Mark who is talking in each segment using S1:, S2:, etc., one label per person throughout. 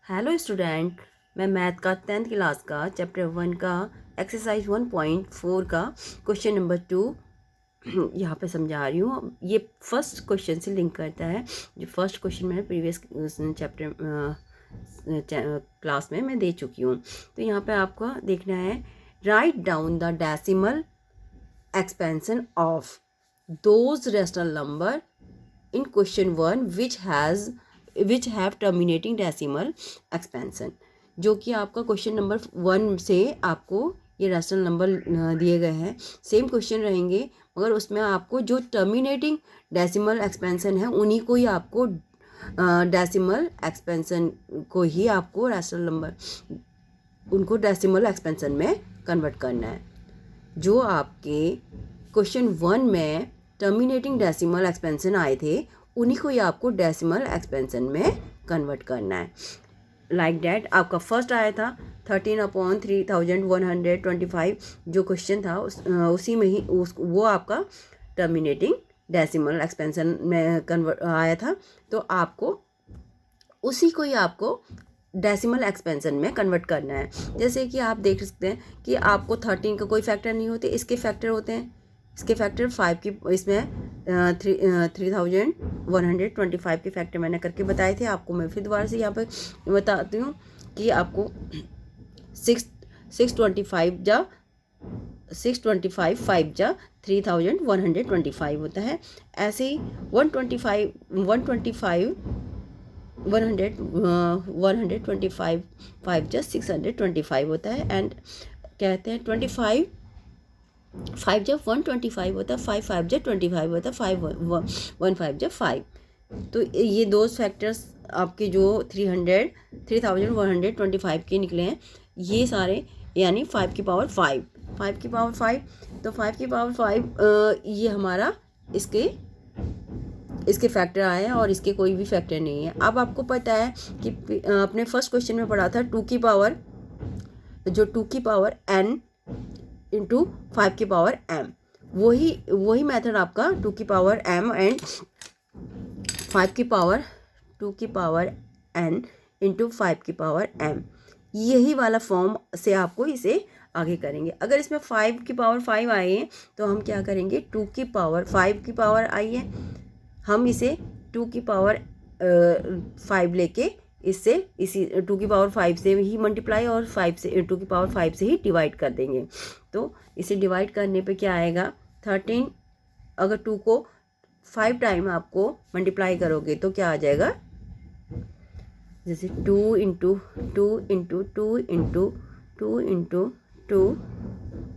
S1: Hello student, मैं math का 10th class का चैप्टर 1 का एक्सरसाइज 1.4 का क्वेश्चन नंबर 2 यहाँ पे समझा रही हूँ। ये फर्स्ट क्वेश्चन से लिंक करता है। जो फर्स्ट क्वेश्चन मैंने प्रीवियस चैप्टर क्लास में मैं दे चुकी हूँ। तो यहाँ पे आपको देखना है, write down the decimal expansion of those rational number in question 1 which have terminating decimal expansion। जो कि आपका क्वेश्चन नंबर 1 से आपको ये रैशनल नंबर दिए गए हैं, सेम क्वेश्चन रहेंगे, मगर उसमें आपको जो टर्मिनेटिंग डेसिमल एक्सपेंशन है उन्हीं को ही आपको डेसिमल एक्सपेंशन को ही आपको रैशनल नंबर उनको डेसिमल एक्सपेंशन में कन्वर्ट करना है। जो आपके क्वेश्चन 1 में टर्मिनेटिंग डेसिमल एक्सपेंशन आए थे उन्हीं को ही आपको डेसिमल एक्सपेंशन में कन्वर्ट करना है। लाइक डैट आपका फर्स्ट आया था 13/3125 जो क्वेश्चन था उसी में ही वो आपका टर्मिनेटिंग डेसिमल एक्सपेंशन में कन्वर्ट आया था। तो आपको उसी को ही आपको डेसिमल एक्सपेंशन में कन्वर्ट करना है। जैसे कि आप देख सकते हैं कि आपको 13 का कोई फैक्टर नहीं होते, इसके फैक्टर होते हैं। इसके फैक्टर 5 की इसमें 3125 के फैक्टर मैंने करके बताए थे आपको। मैं फिर दोबारा से यहाँ पर बताती हूँ कि आपको 625 जा 625 5 जा 3125 होता है। ऐसे ही 125 5 जा 625 होता है। एंड कहते हैं 25 5 जब 125 होता है, 5 5 जब 25 होता है, 5 1 5 जब 5। तो ये दो फैक्टर्स आपके जो 3125 के निकले हैं, ये सारे यानी 5 की पावर 5 तो 5 की पावर 5 ये हमारा इसके फैक्टर आए हैं और इसके कोई भी फैक्टर नहीं है। अब आपको पता है कि अपने फर्स्ट क्वेश्चन में पढ़ा था 2 की पावर n इंटू 5 की पावर m, वही मेथड आपका 2 की पावर m एंड 5 की पावर 2 की पावर n इंटू 5 की पावर m, यही वाला फॉर्म से आपको इसे आगे करेंगे। अगर इसमें 5 की पावर 5 आए हैं तो हम क्या करेंगे, 2 की पावर 5 की पावर आई है, हम इसे 2 की पावर 5 लेके इससे इसी 2 की पावर 5 से ही मल्टीप्लाई और 5 से 2 की पावर 5 से ही डिवाइड कर देंगे। तो इसे डिवाइड करने पे क्या आएगा 13। अगर 2 को 5 टाइम आपको मल्टीप्लाई करोगे तो क्या आ जाएगा, जैसे 2 इंटू 2 इंटू 2 इंटू 2 इंटू 2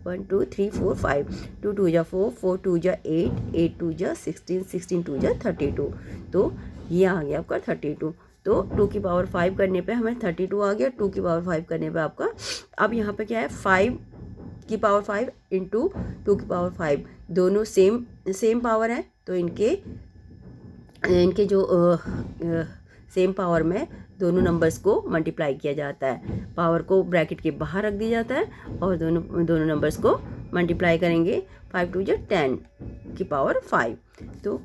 S1: 1 2 3 4 5 2 2 जा 4 4 2 जा 8 8 2 जा 16 16 2 जा 32। तो ये आ गया आपका 32। तो 2 की पावर 5 करने पे हमें 32 आ गया। 2 की पावर 5 करने पे आपका अब यहाँ पे क्या है 5 की पावर 5 इंटू 2 की पावर 5 दोनों सेम पावर है। तो इनके जो सेम पावर में दोनों नंबर्स को मल्टीप्लाई किया जाता है। पावर को ब्रैकेट के बाहर रख दिया जाता है और दोनों नंबर्स को मल्टीप्लाई करेंगे। 5 2 जा 10 की पावर 5। तो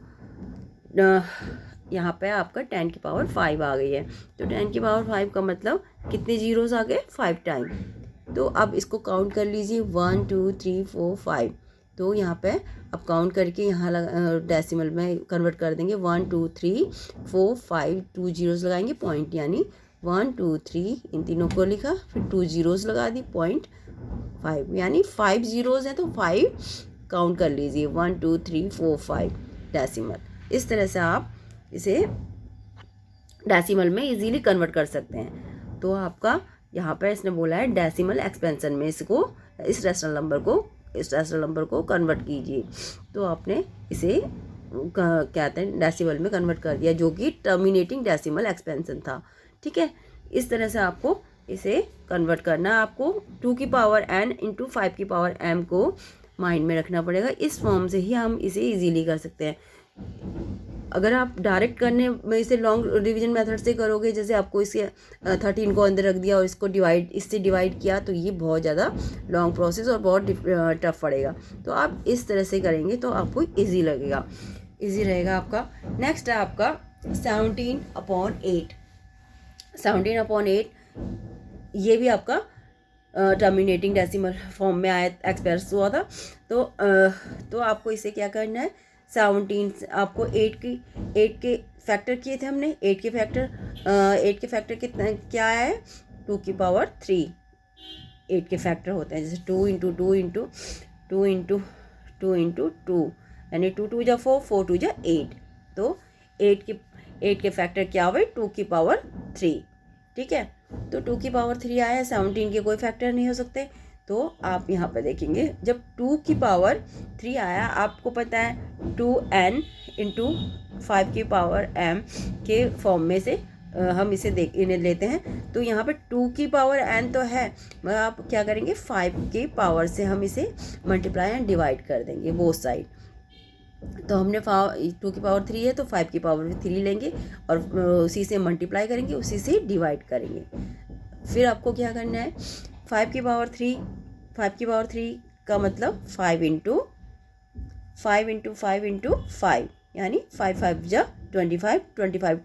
S1: यहाँ पे आपका 10 की पावर 5 आ गई है। तो 10 की पावर 5 का मतलब कितने जीरोस आ गए, 5 टाइम। तो अब इसको काउंट कर लीजिए 1 2 3 4 5। तो यहाँ पे अब काउंट करके यहाँ डेसिमल में कन्वर्ट कर देंगे 1 2 3 4 5 2 जीरोस लगाएंगे पॉइंट, यानी 1 2 3 इन तीनों को लिखा, फिर 2 जीरोस लगा दी 0.5, यानी 5 जीरोस हैं तो 5 काउंट कर लीजिए 1 2 3 4 5 डेसिमल। इस तरह से आप इसे डेसिमल में इजीली कन्वर्ट कर सकते हैं। तो आपका यहाँ पर इसने बोला है डेसिमल एक्सपेंशन में इस रैशनल नंबर को कन्वर्ट कीजिए। तो आपने इसे क्या कहते हैं डेसिमल में कन्वर्ट कर दिया, जो कि टर्मिनेटिंग डेसिमल एक्सपेंशन था। ठीक है, इस तरह से आपको इसे कन्वर्ट करना है। आपको 2 की पावर n इंटू 5 की पावर m को माइंड में रखना पड़ेगा। इस फॉर्म से ही हम इसे इजीली कर सकते हैं। अगर आप डायरेक्ट करने में इसे लॉन्ग डिवीजन मेथड से करोगे, जैसे आपको इसके 13 को अंदर रख दिया और इसको इससे डिवाइड किया, तो ये बहुत ज़्यादा लॉन्ग प्रोसेस और बहुत टफ पड़ेगा। तो आप इस तरह से करेंगे तो आपको इजी रहेगा आपका। नेक्स्ट है आपका 17/8। 17/8 ये भी आपका टर्मिनेटिंग डेसिमल फॉर्म में आया एक्सप्रेस हुआ था। तो आपको इसे क्या करना है, 17 आपको 8 के फैक्टर किए थे हमने, 8 के फैक्टर कितना क्या आया है, 2 की पावर 3 8 के फैक्टर होते हैं, जैसे 2 इंटू 2 इंटू 2 इंटू 2 इंटू 2 यानी 2 2 जा 4 4 2 जा 8। तो 8 के फैक्टर क्या हुए, 2 की पावर 3। ठीक है, तो 2 की पावर 3 आया है, 17 के कोई फैक्टर नहीं हो सकते। तो आप यहाँ पर देखेंगे जब 2 की पावर 3 आया, आपको पता है 2n इंटू 5 की पावर m के फॉर्म में से हम इसे इन्हें लेते हैं। तो यहाँ पे 2 की पावर n तो है, मगर आप क्या करेंगे 5 की पावर से हम इसे मल्टीप्लाई एंड डिवाइड कर देंगे बोथ साइड। तो हमने 2 की पावर 3 है तो 5 की पावर 3 लेंगे और उसी से मल्टीप्लाई करेंगे, उसी से डिवाइड करेंगे। फिर आपको क्या करना है, 5 की पावर 3 का मतलब 5 इंटू 5 यानी 5 5 जा 25 25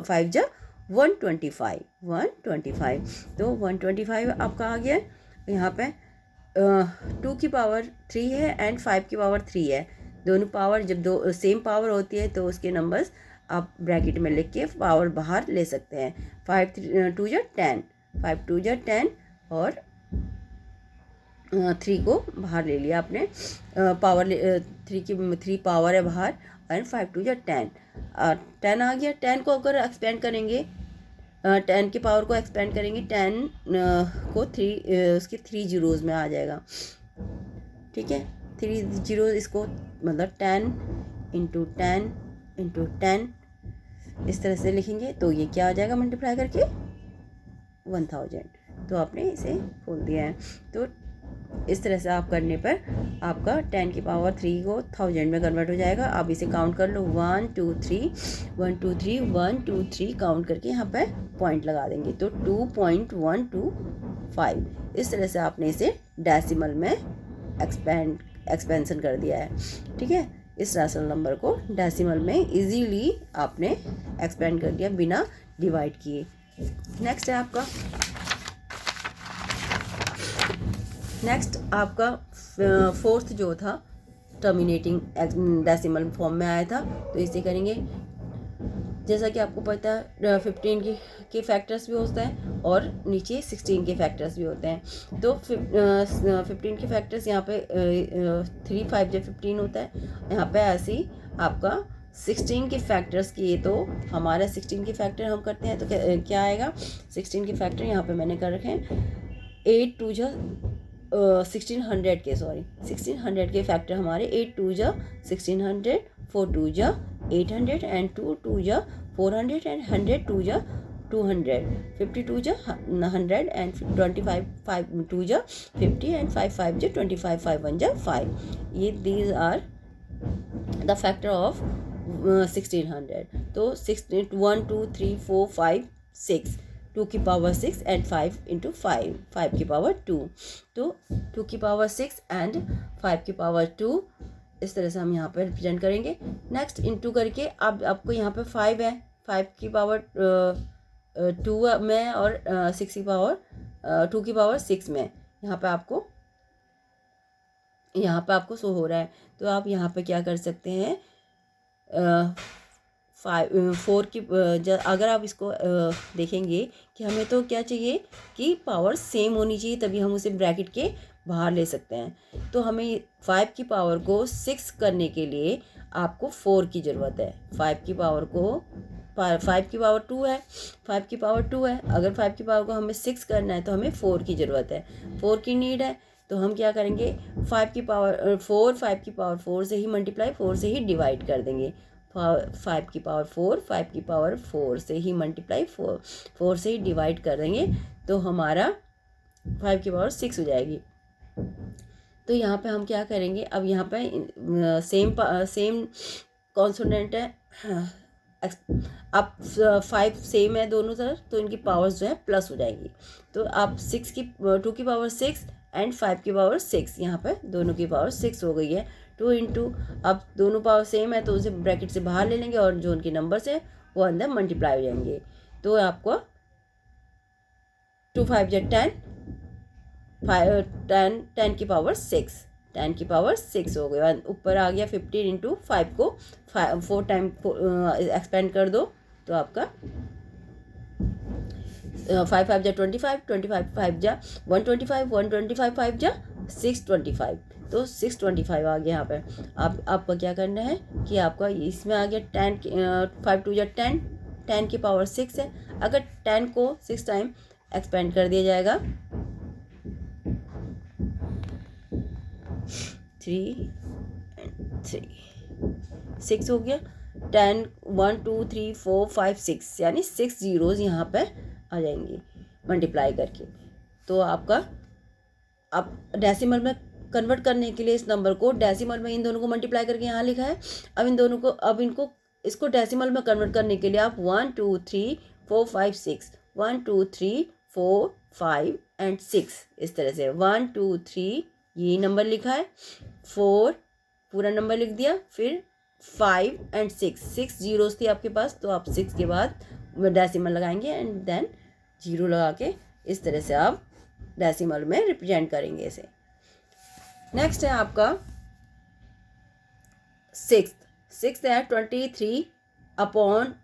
S1: 5 जा 125 तो 125 आपका आ गया। यहाँ पे 2 की पावर 3 है एंड 5 की पावर 3 है, दोनों पावर जब दो सेम पावर होती है तो उसके नंबर्स आप ब्रैकेट में लिख के पावर बाहर ले सकते हैं। 5 2 जा 10 5 2 जा 10 और 3 को बाहर ले लिया आपने, पावर 3 पावर है बाहर एंड 5 2 जा 10 10 आ गया। 10 को अगर एक्सपेंड करेंगे, 10 की पावर को एक्सपेंड करेंगे, 10 को 3 उसके 3 जीरोज़ में आ जाएगा। ठीक है, 3 जीरो इसको मतलब 10 इंटू 10 इंटू 10 इस तरह से लिखेंगे तो ये क्या आ जाएगा मल्टीप्लाई करके 1000। तो आपने इसे खोल दिया है। तो इस तरह से आप करने पर आपका 10 की पावर 3 को 1000 में कन्वर्ट हो जाएगा। आप इसे काउंट कर लो 1 2 3 1 2 3 1 2 3 काउंट करके यहाँ पर पॉइंट लगा देंगे तो 2.125। इस तरह से आपने इसे डेसिमल में एक्सपेंशन कर दिया है। ठीक है, इस रैशनल नंबर को डेसिमल में इजीली आपने एक्सपेंड कर दिया बिना डिवाइड किए। नेक्स्ट आपका फोर्थ जो था टर्मिनेटिंग डेसिमल फॉर्म में आया था। तो इसे करेंगे, जैसा कि आपको पता है 15 के फैक्टर्स भी होते हैं और नीचे 16 के फैक्टर्स भी होते हैं। तो 15 के फैक्टर्स यहाँ पे 3 5 जो 15 होता है, यहाँ पे ऐसे ही आपका 16 के फैक्टर्स किए तो हमारा 16 के फैक्टर हम करते हैं तो क्या आएगा, 16 के फैक्टर यहाँ पे मैंने कर रखे हैं 8 2 जा 1600 के फैक्टर हमारे 8 2 जा 1600 4 2 जा 800 एंड 2 2 जा 400 एंड 100 2 जा 200 52 जा 100 एंड 25 5 2 जा 50 एंड 5 5 जा 25 5 1 जा 5। ये these are the factor of 1600। तो 1 2 3 4 5 6 2 की पावर 6 एंड 5 इंटू 5 की पावर 2। तो 2 की पावर 6 एंड 5 की पावर 2 इस तरह से हम यहाँ पर रिप्रेजेंट करेंगे। नेक्स्ट इंटू करके अब आपको यहाँ पे 5 है, 5 की पावर 2 में और 6 की पावर 2 की पावर 6 में यहाँ पे आपको शो हो रहा है। तो आप यहाँ पे क्या कर सकते हैं, 4 की अगर आप इसको देखेंगे कि हमें तो क्या चाहिए कि पावर सेम होनी चाहिए, तभी हम उसे ब्रैकेट के बाहर ले सकते हैं। तो हमें 5 की पावर को 6 करने के लिए आपको 4 की ज़रूरत है। 5 की पावर 2 है, 5 की पावर 2 है, अगर 5 की पावर को हमें 6 करना है तो हमें 4 की ज़रूरत है, 4 की नीड है। तो हम क्या करेंगे 5 की पावर 4 से ही मल्टीप्लाई 4 से ही डिवाइड कर देंगे। 5 की पावर 4 5 की पावर 4 से ही मल्टीप्लाई 4 से ही डिवाइड कर देंगे तो हमारा 5 की पावर 6 हो जाएगी। तो यहाँ पे हम क्या करेंगे, अब यहाँ पे सेम कॉन्सोनेंट है, अब 5 सेम है दोनों तरफ तो इनकी पावर्स जो है प्लस हो जाएगी। तो आप 2 की पावर 6 एंड 5 की पावर 6 यहाँ पे दोनों की पावर 6 हो गई है। 2 इंटू अब दोनों पावर सेम है तो उसे ब्रैकेट से बाहर ले लेंगे और जो उनके नंबर से वो अंदर मल्टीप्लाई हो जाएंगे। तो आपको 2 5 जा 10, 10 की पावर 6, 10 की पावर 6 हो गया। ऊपर आ गया 15 इंटू 5 को 4 टाइम एक्सपेंड कर दो तो आपका 5 5 जा 25, 25 5 जा 125, 125 5 जा 625, तो 625 आ गया यहाँ पे। अब आपका क्या करना है कि आपका इसमें आ गया 10, 5 2 जा 10, 10 की पावर 6 है। अगर 10 को 6 टाइम एक्सपेंड कर दिया जाएगा 3 3 6 हो गया। 10 1 2 3 4 5 6 यानी 6 जीरोज़ यहाँ पे आ जाएंगी मल्टीप्लाई करके। तो आपका अब डेसिमल में कन्वर्ट करने के लिए इस नंबर को डेसिमल में इन दोनों को मल्टीप्लाई करके यहाँ लिखा है। अब इन दोनों को इसको डेसिमल में कन्वर्ट करने के लिए आप 1 2 3 4 5 6 1 2 3 4 5 एंड 6 इस तरह से 1 2 3 ये नंबर लिखा है, 4 पूरा नंबर लिख दिया, फिर 5 एंड 6 जीरोज़ थी आपके पास, तो आप 6 के बाद डेसिमल लगाएंगे एंड देन जीरो लगा के इस तरह से आप डेसिमल में रिप्रेजेंट करेंगे इसे। नेक्स्ट है आपका सिक्स है 23 अपॉन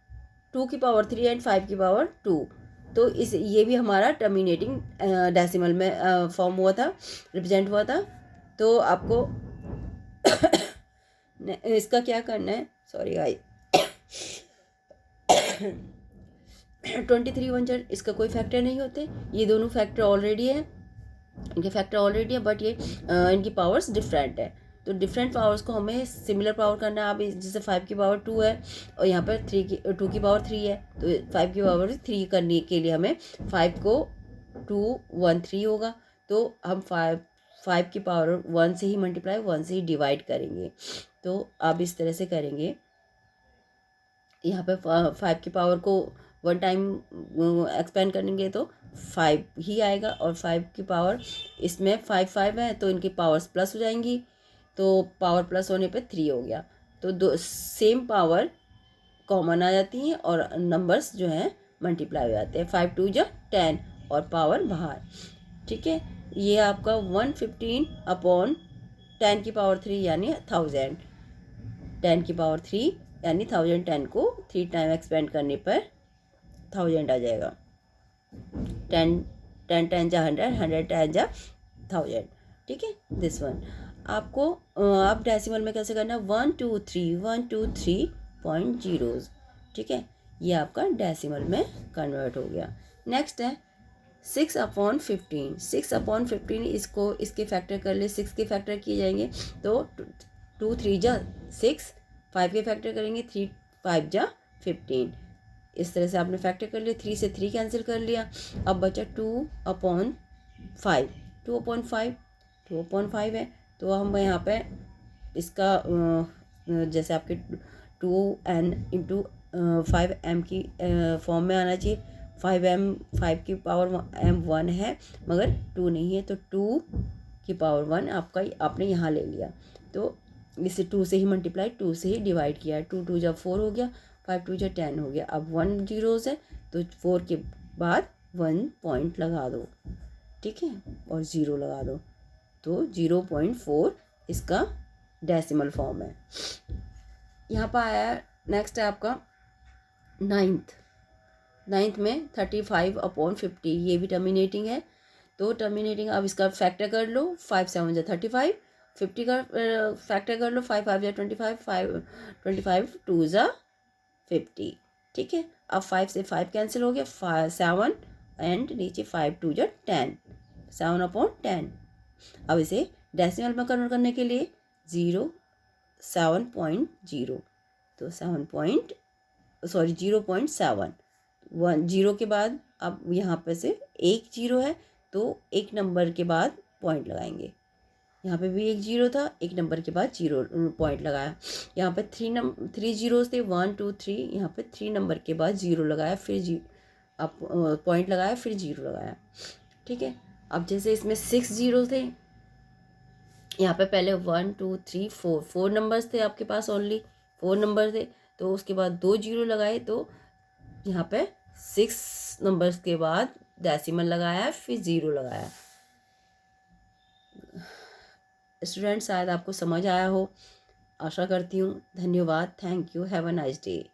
S1: 2 की पावर 3 एंड 5 की पावर 2। तो ये भी हमारा टर्मिनेटिंग डेसिमल में फॉर्म हुआ था, रिप्रेजेंट हुआ था। तो आपको इसका क्या करना है, सॉरी गाइस 23 1 इसका कोई फैक्टर नहीं होते, ये दोनों फैक्टर ऑलरेडी है, इनके फैक्टर ऑलरेडी है, बट ये इनकी पावर्स डिफरेंट है। तो डिफरेंट पावर्स को हमें सिमिलर पावर करना है। अब जैसे 5 की पावर 2 है और यहाँ पर 2 की पावर 3 है, तो 5 की पावर 3 करने के लिए हमें 5 को 2 1 3 होगा, तो हम 5 की पावर 1 से ही मल्टीप्लाई 1 से ही डिवाइड करेंगे। तो आप इस तरह से करेंगे, यहाँ पे 5 की पावर को 1 टाइम एक्सपेंड करेंगे तो 5 ही आएगा, और 5 की पावर इसमें 5 5 है तो इनकी पावर्स प्लस हो जाएंगी, तो पावर प्लस होने पे 3 हो गया। तो दो सेम पावर कॉमन आ जाती हैं और नंबर्स जो हैं मल्टीप्लाई हो जाते हैं। 5 2 जा 10 और पावर बाहर, ठीक है। ये आपका 115 अपॉन 10 की पावर 3 यानी 1000, 10 की पावर 3 यानी 1000, 10 को 3 टाइम एक्सपेंड करने पर 1000 आ जाएगा। 10 10 10 जा 100, 100 10 जा 1000, ठीक है। दिस वन आपको आप डेसिमल में कैसे करना है, 1 2 3 पॉइंट जीरोज़, ठीक है। ये आपका डेसिमल में कन्वर्ट हो गया। नेक्स्ट है 6 अपॉन 15, 6 अपॉन 15 इसको इसके फैक्टर कर ले, 6 के फैक्टर किए जाएंगे तो 2 3 जा 6, 5 के फैक्टर करेंगे 3 5 जा 15, इस तरह से आपने फैक्टर कर लिया। 3 से 3 कैंसिल कर लिया, अब बचा 2 अपॉन 5, 2 अपॉन 5 है, तो हम यहाँ पे इसका जैसे आपके 2n इंटू 5m की फॉर्म में आना चाहिए। 5m 5 की पावर m 1 है मगर 2 नहीं है, तो 2 की पावर 1 आपने यहाँ ले लिया, तो इसे 2 से ही मल्टीप्लाई 2 से ही डिवाइड किया है। 2 2 जा 4 हो गया, 5 2 जा 10 हो गया। अब 1 जीरोज़ है तो 4 के बाद 1 पॉइंट लगा दो, ठीक है, और 0 लगा दो, तो 0.4 इसका डेसिमल फॉर्म है। यहाँ पर आया नेक्स्ट है आपका नाइन्थ में 35 अपॉन 50, ये भी टर्मिनेटिंग है, तो टर्मिनेटिंग अब इसका फैक्टर कर लो, 5 7 जा 35, 50 का फैक्टर कर लो, 5 5 जा 25, 25 2 जा 50, ठीक है। अब 5 से 5 कैंसिल हो गया, 7 एंड नीचे 5 2 जा 10, 7 अपॉन 10। अब इसे डेसिमल में कन्वर्ट करने के लिए 7.0, तो 0.7 1 0 के बाद अब यहाँ पे से एक 0 है तो एक नंबर के बाद पॉइंट लगाएंगे। यहाँ पे भी एक 0 था, एक नंबर के बाद 0 पॉइंट लगाया। यहाँ पे 3 जीरोज़ थे, 1 2 3, यहाँ पे 3 नंबर के बाद 0 लगाया, फिर आप पॉइंट लगाया, फिर 0 लगाया, ठीक है। अब जैसे इसमें 6 जीरो थे, यहाँ पे पहले 1 2 3 4 नंबर्स थे आपके पास, ओनली 4 नंबर थे, तो उसके बाद 2 जीरो लगाए, तो यहाँ पे 6 नंबर्स के बाद डेसिमल लगाया, फिर ज़ीरो लगाया। स्टूडेंट शायद आपको समझ आया हो, आशा करती हूँ। धन्यवाद। Thank you. Have a nice day.